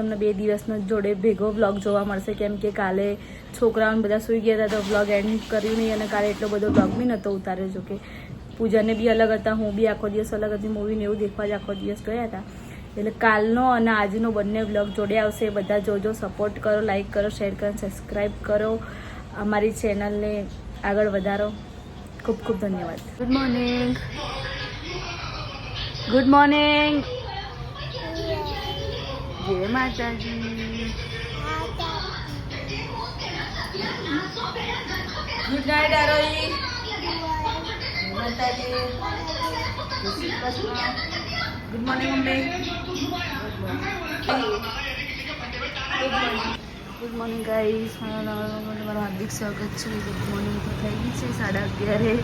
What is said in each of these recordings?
તમને 2 દિવસનો જોડે ભેગો વ્લોગ જોવા મળશે, કેમ કે કાલે છોકરાઓને બધા સૂઈ ગયા હતા તો વ્લોગ એન્ડ કર્યું નહીં, અને કાલે એટલો બધો વ્લોગ બી નહોતો ઉતાર્યો. જો કે પૂજાને બી અલગ હતા, હું બી આખો દિવસ અલગ હતી, મૂવીને એવું દેખવા જ આખો દિવસ ગયા હતા. એટલે કાલનો અને આજનો બંને વ્લોગ જોડે આવશે. બધા જોજો, સપોર્ટ કરો, લાઈક કરો, શેર કરો, સબસ્ક્રાઈબ કરો, અમારી ચેનલને આગળ વધારો. ખૂબ ખૂબ ધન્યવાદ. Good morning. Good morning. જય માતાજી. Good night Aarohi. માતાજી. Good morning mummy. Good morning guys. તમારું હાર્દિક સ્વાગત છે. ગુડ મોર્નિંગ તો થઈ ગઈ છે 11:30.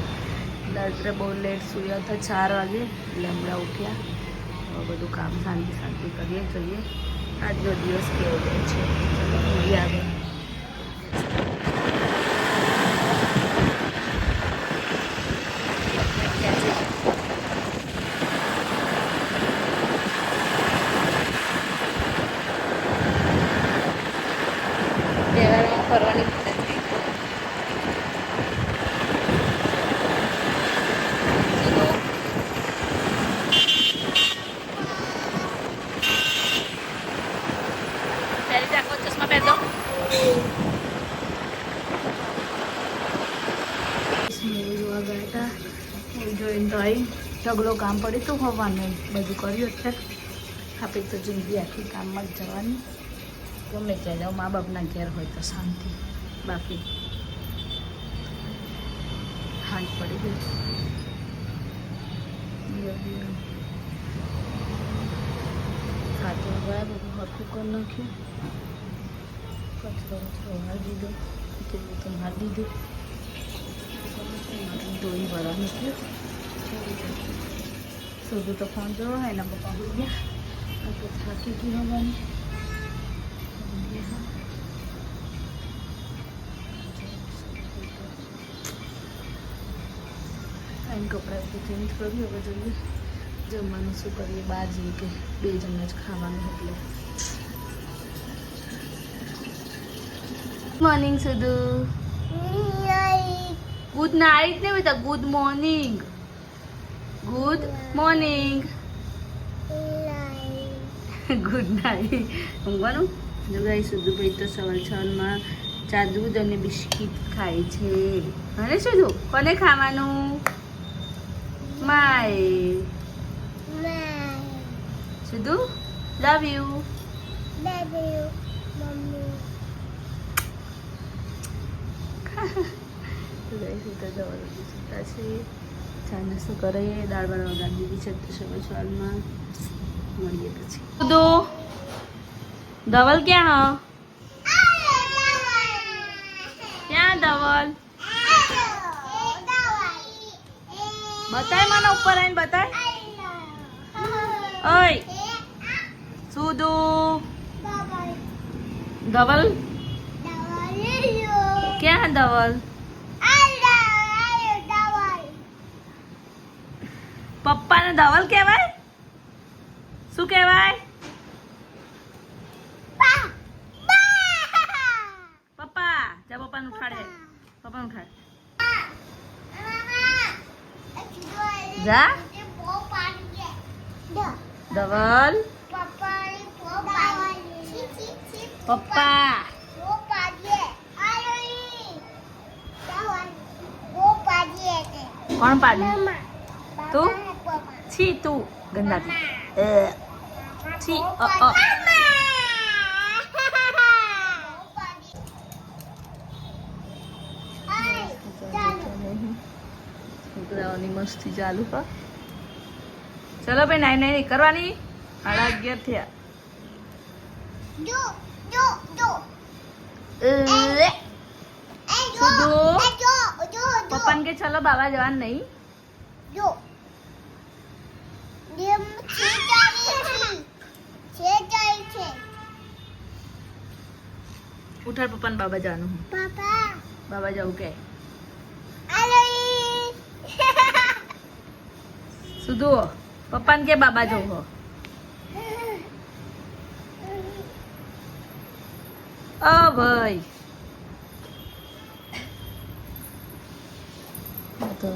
રાત્રે બહુ લેટ સૂયા હતા, 4 વાગે, એટલે હમણાં ઉઠ્યા. હવે બધું કામ શાંતિ કરીએ, જોઈએ આજનો દિવસ કેવો જાય છે. ચલો મળીએ આગળ. તહેવારમાં ફરવાની જોઈને તો આવી ઢગલો કામ પડ્યું તો હોવાનું બધું કર્યું. અત્યારે આપણે તો જિંદગી આખી કામમાં જ જવાની. ગમે ત્યાં જાઓ, મા બાપના ઘેર હોય તો શાંતિ, બાકી હાંજ પડી ગઈ. ખાતું ગયા બધું હરખું કરી નાખ્યું. કચરો હારી દીધો, તેવું તો હારી દીધું. ધોઈ ભરવા નીકળ્યું. શોધું તો ફોન જોવો હોય, એના પપ્પા હોઈ ગયા. તો થાકી ગઈ હોવાની. એમ કપડાં તો ચેન્જ કર્યું. હવે જોઈએ જમવાનું શું કરીએ. 12 જઈએ કે 2 જણને જ ખાવાનું. એટલે મોર્નિંગ સુધુ. ગુડ નાઇટ ને બેટા, good morning. Good morning. Good night. ઊંઘવાનું. જો ગાઈ સુધુભાઈ તો સવાર 6માં ચા દૂધ અને બિસ્કિટ ખાય છે. અને સુધુ કોને ખાવાનું? માય. Sudhu love you. ચા નાસ્તો કરીએ. દાળ વાળા વગાડી દીધી છે તો સવારમાં મળીએ પછી. ધવલ ક્યાં? ક્યાં ધવલ? બતાય મને, ઉપર આવીને બતાય. ઓય સુધુ. ધવલ ક્યાં? ધવલ પપ્પાને ધવલ કહેવાય? શું કહેવાય? પપ્પા. જા પપ્પાને ઉઠાડે. પપ્પાને ઉઠાડ. જા ધવલ. પપ્પા. કોણ પાડ્યું? તું? છી તું ગંદાતી. છી. છોકરાઓની મસ્તી ચાલુ. ચલો ભાઈ, નાઈ નહીં કરવાની. 11:30 થયા. પપ્પાને કે ચલો બાબા જવાનું નહીં. ઉઠાડ પપ્પાને બાબા જવાનું. બાબા જવું કે સુધુ પપ્પાને કે બાબા જવું હો. ભાઈ તો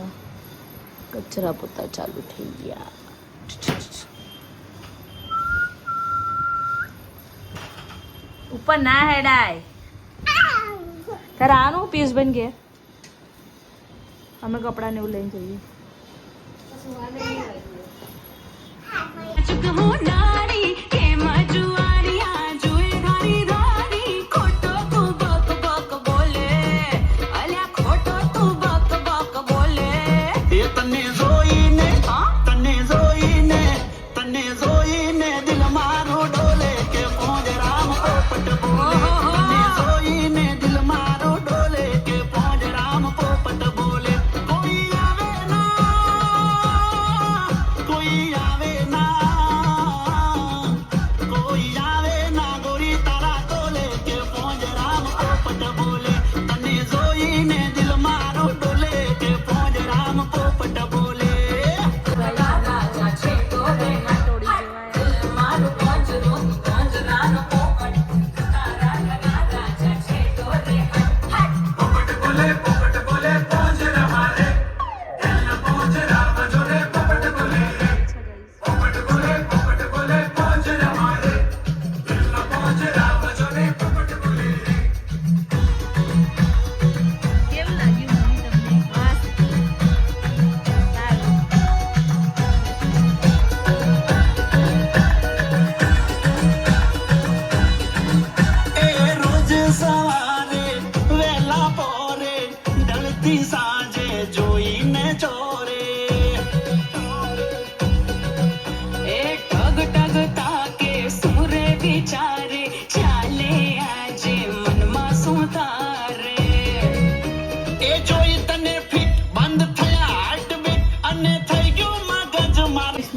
કચરા પોતા ચાલુ થઈ ગયા. ઉપર ના હેડાય. તારે આનું પિયુષભાઈ કે અમે કપડાં ને એવું લઈને જઈએ.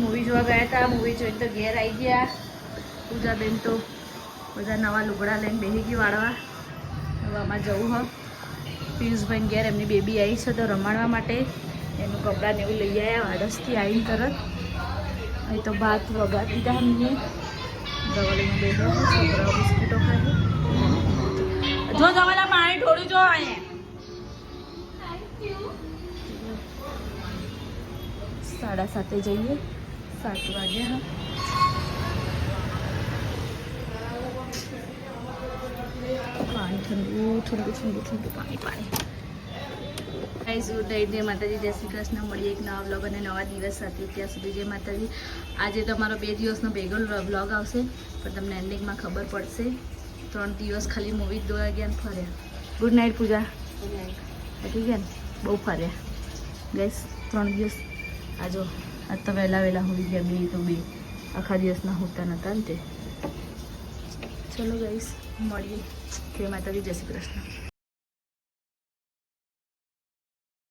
મૂવી જોવા ગયા હતા. મૂવી જોઈને તો ઘેર આવી ગયા. પૂજાબેન તો બધા નવા લુગડા લઈને બેસી ગઈ વાળવા. હવે આમાં જવું હ પિયુષભાઈ ઘેર એમની બેબી આવી છે તો રમાડવા માટે એનું કપડાં ને એવું લઈ આવ્યા. વાડસથી આવીને તરત અહીં તો ભાત વગાડી દીધા અમને. દવાલીમાં બેઠા છોકરાઓ બિસ્કીટો ખાય. જો દવાલા પાણી ઢોળી જો અહીંયા 7:30 જઈએ. 7 વાગે. હા પાણી ઠંડુ ઠંડુ ઠંડુ ઠંડુ પાણી પાણી. જય માતાજી, જય શ્રી કૃષ્ણ. મળીએ એક નવા વ્લોગ અને નવા દિવસ સાથે. ત્યાં સુધી જય માતાજી. આજે તમારો 2 દિવસનો ભેગો વ્લોગ આવશે પણ તમને એન્ડિંગમાં ખબર પડશે. 3 દિવસ ખાલી મૂવી જ જોવા ગયા ફર્યા. ગુડ નાઇટ પૂજા. ઠીક છે ને, બહુ ફર્યા ગઈશ 3 દિવસ. આજો આજ તો વહેલા હોઈ ગયા. બે આખા દિવસના હોતા નહોતા ને તે. ચલો ગાઈસ મળીએ. જય માતાજી, જય શ્રી કૃષ્ણ.